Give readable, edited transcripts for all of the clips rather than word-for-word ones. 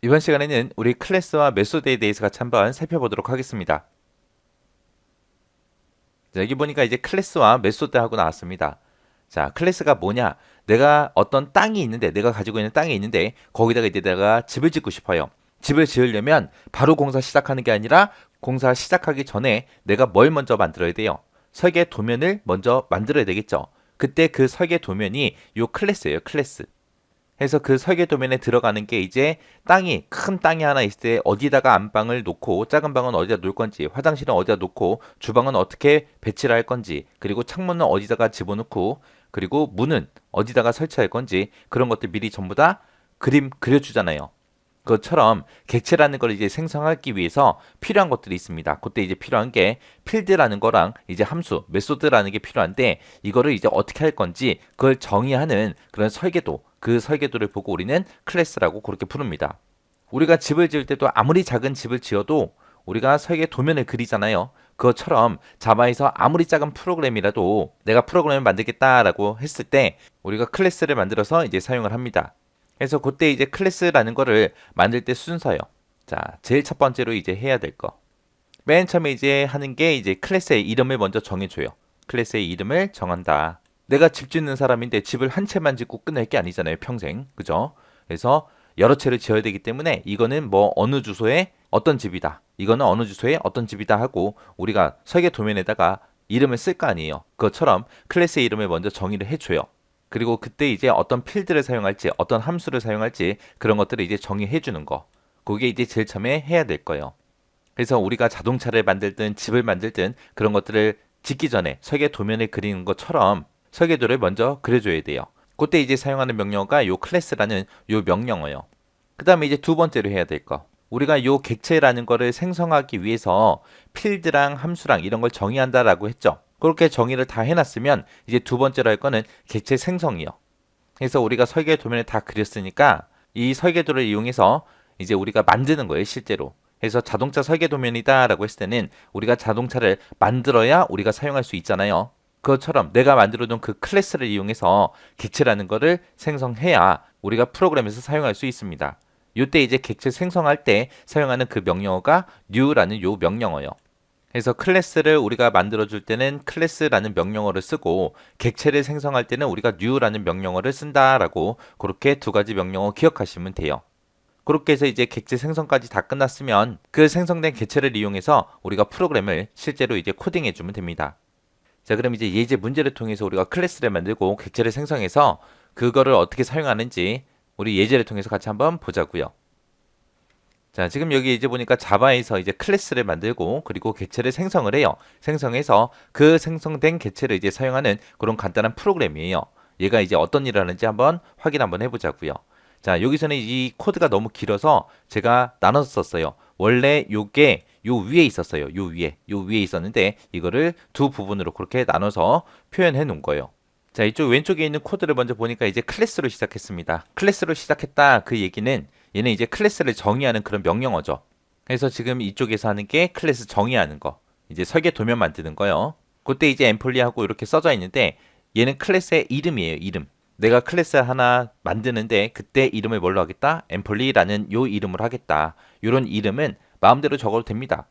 이번 시간에는 우리 클래스와 메소드에 대해서 같이 한번 살펴보도록 하겠습니다. 자, 여기 보니까 이제 클래스와 메소드하고 나왔습니다. 자, 클래스가 뭐냐? 내가 어떤 땅이 있는데, 내가 가지고 있는 땅이 있는데, 거기다가 이제 내가 집을 짓고 싶어요. 집을 지으려면 바로 공사 시작하는 게 아니라 공사 시작하기 전에 내가 뭘 먼저 만들어야 돼요? 설계 도면을 먼저 만들어야 되겠죠. 그때 그 설계 도면이 요 클래스예요, 클래스. 해서 그 설계 도면에 들어가는 게 이제 큰 땅이 하나 있을 때 어디다가 안방을 놓고 작은 방은 어디다 놓을 건지, 화장실은 어디다 놓고, 주방은 어떻게 배치를 할 건지, 그리고 창문은 어디다가 집어넣고, 그리고 문은 어디다가 설치할 건지, 그런 것들 미리 전부 다 그림 그려주잖아요. 그것처럼 객체라는 걸 이제 생성하기 위해서 필요한 것들이 있습니다. 그때 이제 필요한 게 필드라는 거랑 이제 함수, 메소드라는 게 필요한데, 이거를 이제 어떻게 할 건지 그걸 정의하는 그런 설계도, 그 설계도를 보고 우리는 클래스라고 그렇게 부릅니다. 우리가 집을 지을 때도 아무리 작은 집을 지어도 우리가 설계 도면을 그리잖아요. 그것처럼 자바에서 아무리 작은 프로그램이라도 내가 프로그램을 만들겠다라고 했을 때 우리가 클래스를 만들어서 이제 사용을 합니다. 그래서 그때 이제 클래스라는 거를 만들 때 순서요. 자, 제일 첫 번째로 이제 해야 될 거. 맨 처음에 이제 하는 게 이제 클래스의 이름을 먼저 정해줘요. 클래스의 이름을 정한다. 내가 집 짓는 사람인데 집을 한 채만 짓고 끝낼 게 아니잖아요, 평생. 그죠? 그래서 여러 채를 지어야 되기 때문에 이거는 뭐 어느 주소에 어떤 집이다. 이거는 어느 주소에 어떤 집이다 하고 우리가 설계 도면에다가 이름을 쓸 거 아니에요. 그것처럼 클래스의 이름을 먼저 정의를 해줘요. 그리고 그때 이제 어떤 필드를 사용할지, 어떤 함수를 사용할지 그런 것들을 이제 정의해 주는 거. 그게 이제 제일 처음에 해야 될 거예요. 그래서 우리가 자동차를 만들든 집을 만들든 그런 것들을 짓기 전에 설계 도면을 그리는 것처럼 설계도를 먼저 그려줘야 돼요. 그때 이제 사용하는 명령어가 요 클래스라는 요 명령어예요. 그 다음에 이제 두 번째로 해야 될 거. 우리가 요 객체라는 거를 생성하기 위해서 필드랑 함수랑 이런 걸 정의한다라고 했죠. 그렇게 정의를 다 해놨으면 이제 두 번째로 할 거는 객체 생성이요. 그래서 우리가 설계 도면을 다 그렸으니까 이 설계도를 이용해서 이제 우리가 만드는 거예요, 실제로. 그래서 자동차 설계 도면이다라고 했을 때는 우리가 자동차를 만들어야 우리가 사용할 수 있잖아요. 그것처럼 내가 만들어둔 그 클래스를 이용해서 객체라는 거를 생성해야 우리가 프로그램에서 사용할 수 있습니다. 이때 이제 객체 생성할 때 사용하는 그 명령어가 new라는 요 명령어예요. 그래서 클래스를 우리가 만들어줄 때는 클래스라는 명령어를 쓰고 객체를 생성할 때는 우리가 new라는 명령어를 쓴다라고 그렇게 두 가지 명령어 기억하시면 돼요. 그렇게 해서 이제 객체 생성까지 다 끝났으면 그 생성된 객체를 이용해서 우리가 프로그램을 실제로 이제 코딩해 주면 됩니다. 자, 그럼 이제 예제 문제를 통해서 우리가 클래스를 만들고 객체를 생성해서 그거를 어떻게 사용하는지 우리 예제를 통해서 같이 한번 보자고요. 자, 지금 여기 이제 보니까 자바에서 이제 클래스를 만들고 그리고 객체를 생성을 해요. 생성해서 그 생성된 객체를 이제 사용하는 그런 간단한 프로그램이에요. 얘가 이제 어떤 일을 하는지 한번 확인 한번 해보자고요. 자, 여기서는 이 코드가 너무 길어서 제가 나눠서 썼어요. 원래 요게 요 위에 있었어요. 요 위에 있었는데 이거를 두 부분으로 그렇게 나눠서 표현해 놓은 거예요. 자, 이쪽 왼쪽에 있는 코드를 먼저 보니까 이제 클래스로 시작했습니다. 클래스로 시작했다 그 얘기는 얘는 이제 클래스를 정의하는 그런 명령어죠. 그래서 지금 이쪽에서 하는 게 클래스 정의하는 거. 이제 설계 도면 만드는 거요. 그때 이제 엠플리하고 이렇게 써져 있는데 얘는 클래스의 이름이에요, 이름. 내가 클래스 하나 만드는데 그때 이름을 뭘로 하겠다? 엠플리라는 요 이름을 하겠다. 요런 이름은 마음대로 적어도 됩니다.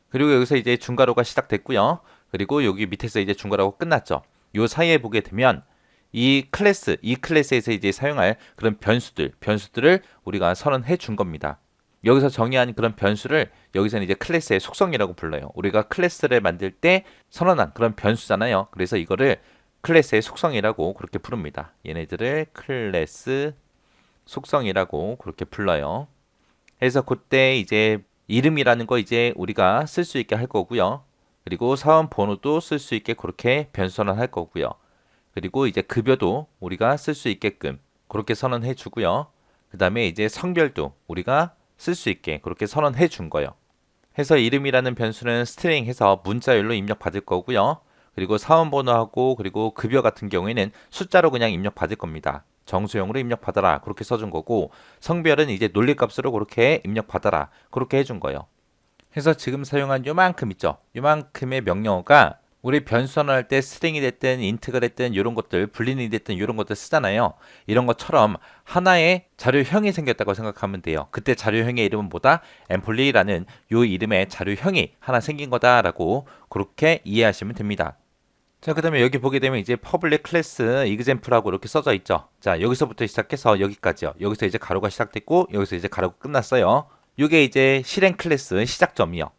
그리고 여기서 이제 중괄호가 시작됐고요. 그리고 여기 밑에서 이제 중괄호가 끝났죠. 요 사이에 보게 되면 이 클래스에서 이제 사용할 그런 변수들을 우리가 선언해 준 겁니다. 여기서 정의한 그런 변수를 여기서는 이제 클래스의 속성이라고 불러요. 우리가 클래스를 만들 때 선언한 그런 변수잖아요. 그래서 이거를 클래스의 속성이라고 그렇게 부릅니다. 얘네들을 클래스 속성이라고 그렇게 불러요. 그래서 그때 이제 이름이라는 거 이제 우리가 쓸 수 있게 할 거고요. 그리고 사원 번호도 쓸 수 있게 그렇게 변수 선언할 거고요. 그리고 이제 급여도 우리가 쓸 수 있게끔 그렇게 선언해 주고요. 그 다음에 이제 성별도 우리가 쓸 수 있게 그렇게 선언해 준 거예요. 해서 이름이라는 변수는 스트링 해서 문자열로 입력 받을 거고요. 그리고 사원번호하고 그리고 급여 같은 경우에는 숫자로 그냥 입력 받을 겁니다. 정수형으로 입력 받아라 그렇게 써준 거고 성별은 이제 논리값으로 그렇게 입력 받아라 그렇게 해준 거예요. 해서 지금 사용한 요만큼 있죠. 요만큼의 명령어가 우리 변수 선언할 때 스트링이 됐든 인트가 됐든 이런 것들 불린이 됐든 이런 것들 쓰잖아요. 이런 것처럼 하나의 자료형이 생겼다고 생각하면 돼요. 그때 자료형의 이름은 뭐다? 앰플리라는 요 이름의 자료형이 하나 생긴 거다라고 그렇게 이해하시면 됩니다. 자, 그 다음에 여기 보게 되면 이제 public class example하고 이렇게 써져 있죠. 자, 여기서부터 시작해서 여기까지요. 여기서 이제 가로가 시작됐고 여기서 이제 가로가 끝났어요. 이게 이제 실행 클래스 시작점이요.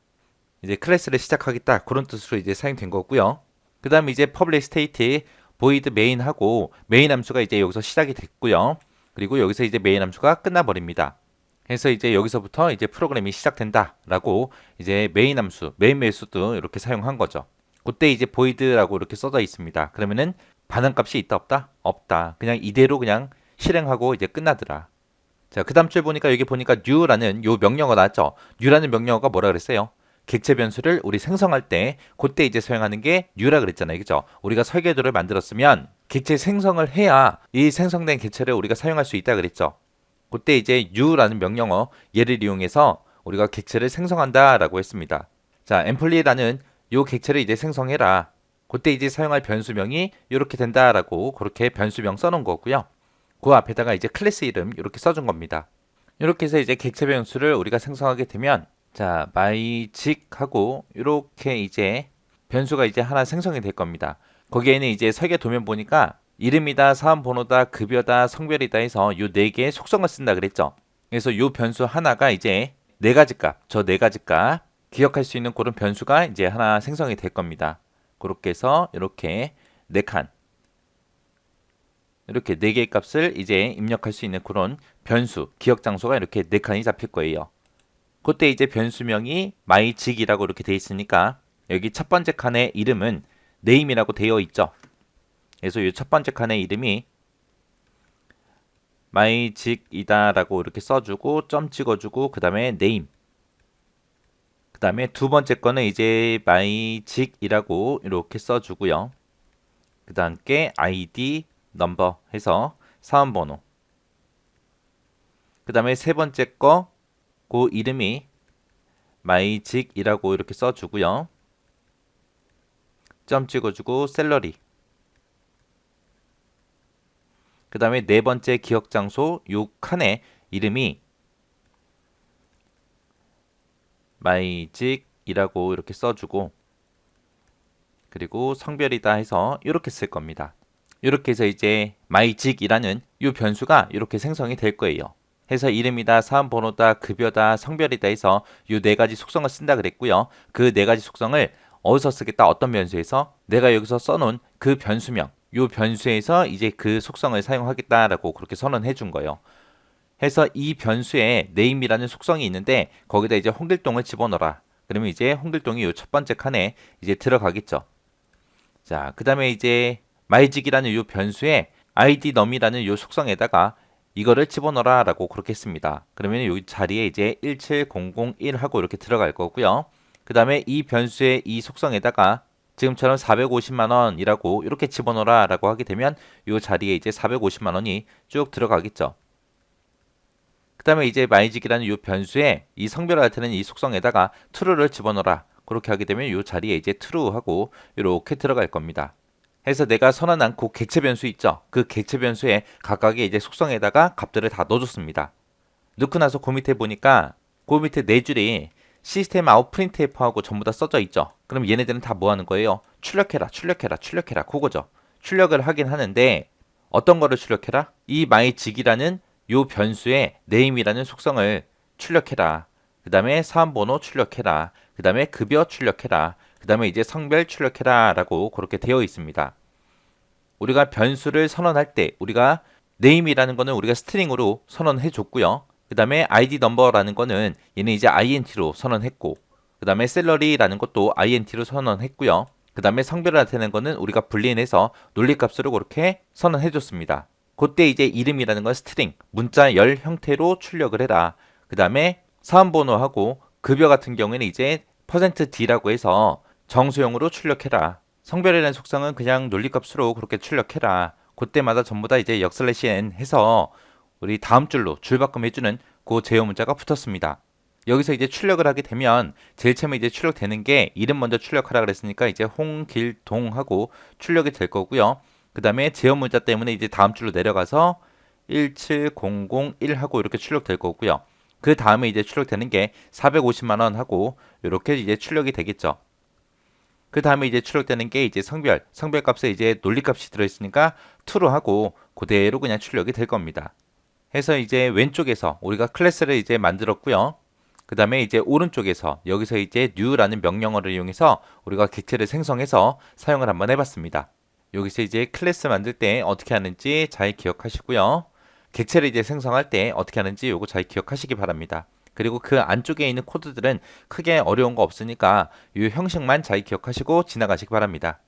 이제 클래스를 시작하겠다 그런 뜻으로 이제 사용된 거고요. 그 다음에 이제 public state void main 하고 메인 함수가 이제 여기서 시작이 됐고요. 그리고 여기서 이제 메인 함수가 끝나버립니다. 그래서 이제 여기서부터 이제 프로그램이 시작된다라고 이제 메인 함수, 메인 메소드 이렇게 사용한 거죠. 그때 이제 void라고 이렇게 써져 있습니다. 그러면은 반응값이 있다 없다? 없다. 그냥 이대로 그냥 실행하고 이제 끝나더라. 자, 그 다음 줄 보니까 여기 보니까 new라는 요 명령어가 나왔죠. new라는 명령어가 뭐라 그랬어요? 객체 변수를 우리 생성할 때 그때 이제 사용하는 게 new라 그랬잖아요. 그죠? 우리가 설계도를 만들었으면 객체 생성을 해야 이 생성된 객체를 우리가 사용할 수 있다 그랬죠. 그때 이제 new라는 명령어 얘를 이용해서 우리가 객체를 생성한다라고 했습니다. 자, 앰플리라는 요 객체를 이제 생성해라. 그때 이제 사용할 변수명이 이렇게 된다라고 그렇게 변수명 써놓은 거고요. 그 앞에다가 이제 클래스 이름 이렇게 써준 겁니다. 이렇게 해서 이제 객체 변수를 우리가 생성하게 되면 자, myzik 하고 이렇게 이제 변수가 이제 하나 생성이 될 겁니다. 거기에는 이제 설계 도면 보니까 이름이다, 사원 번호다, 급여다, 성별이다 해서 요 네 개의 속성을 쓴다 그랬죠. 그래서 요 변수 하나가 이제 네 가지 값, 저 네 가지 값 기억할 수 있는 그런 변수가 이제 하나 생성이 될 겁니다. 그렇게 해서 이렇게 네 칸 이렇게 네 개의 값을 이제 입력할 수 있는 그런 변수, 기억 장소가 이렇게 네 칸이 잡힐 거예요. 그때 이제 변수명이 myzik이라고 이렇게 돼 있으니까 여기 첫 번째 칸의 이름은 name이라고 되어 있죠. 그래서 이 첫 번째 칸의 이름이 myzik이다라고 이렇게 써주고 점 찍어주고 그 다음에 name. 그 다음에 두 번째 거는 이제 myzik이라고 이렇게 써주고요. 그 다음께 id, number 해서 사원번호. 그 다음에 세 번째 거 그 이름이 myzik이라고 이렇게 써주고요. 점 찍어주고 셀러리. 그 다음에 네 번째 기억 장소 요 칸의 이름이 myzik이라고 이렇게 써주고 그리고 성별이다 해서 이렇게 쓸 겁니다. 이렇게 해서 이제 myzik이라는 요 변수가 이렇게 생성이 될 거예요. 해서 이름이다, 사원 번호다, 급여다, 성별이다 해서 요 네 가지 속성을 쓴다 그랬고요. 그 네 가지 속성을 어디서 쓰겠다? 어떤 변수에서? 내가 여기서 써놓은 그 변수명, 요 변수에서 이제 그 속성을 사용하겠다라고 그렇게 선언해 준 거예요. 해서 이 변수에 name이라는 속성이 있는데 거기다 이제 홍길동을 집어넣어라. 그러면 이제 홍길동이 요 첫 번째 칸에 이제 들어가겠죠. 자, 그 다음에 이제 myzik이라는 요 변수에 id num이라는 요 속성에다가 이거를 집어넣어라 라고 그렇게 했습니다. 그러면 이 자리에 이제 17001 하고 이렇게 들어갈 거고요. 그 다음에 이 변수의 이 속성에다가 지금처럼 450만 원이라고 이렇게 집어넣어라 라고 하게 되면 이 자리에 이제 450만 원이 쭉 들어가겠죠. 그 다음에 이제 myzik이라는 이 변수에 이 성별 같은 이 속성에다가 true를 집어넣어라. 그렇게 하게 되면 이 자리에 이제 true 하고 이렇게 들어갈 겁니다. 해서 내가 선언한 그 객체 변수 있죠. 그 객체 변수에 각각의 이제 속성에다가 값들을 다 넣어줬습니다. 넣고 나서 그 밑에 보니까 그 밑에 네 줄이 시스템 아웃 프린트F하고 전부 다 써져 있죠. 그럼 얘네들은 다 뭐 하는 거예요? 출력해라, 출력해라, 출력해라. 그거죠. 출력을 하긴 하는데 어떤 거를 출력해라? 이 myzik이라는 요 변수의 name이라는 속성을 출력해라. 그 다음에 사원번호 출력해라. 그 다음에 급여 출력해라. 그 다음에 이제 성별 출력해라 라고 그렇게 되어 있습니다. 우리가 변수를 선언할 때 우리가 name이라는 거는 우리가 스트링으로 선언해 줬고요. 그 다음에 id number라는 거는 얘는 이제 int로 선언했고 그 다음에 salary라는 것도 int로 선언했고요. 그 다음에 성별을 나타내는 거는 우리가 분리해서 논리값으로 그렇게 선언해 줬습니다. 그때 이제 이름이라는 건 스트링, 문자 열 형태로 출력을 해라. 그 다음에 사원번호하고 급여 같은 경우에는 이제 %d라고 해서 정수용으로 출력해라. 성별이라는 속성은 그냥 논리값으로 그렇게 출력해라. 그때마다 전부 다 이제 역슬래시 n 해서 우리 다음 줄로 줄바꿈 해주는 그 제어 문자가 붙었습니다. 여기서 이제 출력을 하게 되면 제일 처음에 이제 출력되는 게 이름 먼저 출력하라 그랬으니까 이제 홍길동하고 출력이 될 거고요. 그 다음에 제어 문자 때문에 이제 다음 줄로 내려가서 17001 하고 이렇게 출력될 거고요. 그 다음에 이제 출력되는 게 450만 원 하고 이렇게 이제 출력이 되겠죠. 그 다음에 이제 출력되는 게 이제 성별 값에 이제 논리값이 들어있으니까 true로 하고 그대로 그냥 출력이 될 겁니다. 해서 이제 왼쪽에서 우리가 클래스를 이제 만들었고요. 그 다음에 이제 오른쪽에서 여기서 이제 new라는 명령어를 이용해서 우리가 객체를 생성해서 사용을 한번 해봤습니다. 여기서 이제 클래스 만들 때 어떻게 하는지 잘 기억하시고요. 객체를 이제 생성할 때 어떻게 하는지 요거 잘 기억하시기 바랍니다. 그리고 그 안쪽에 있는 코드들은 크게 어려운 거 없으니까 이 형식만 잘 기억하시고 지나가시기 바랍니다.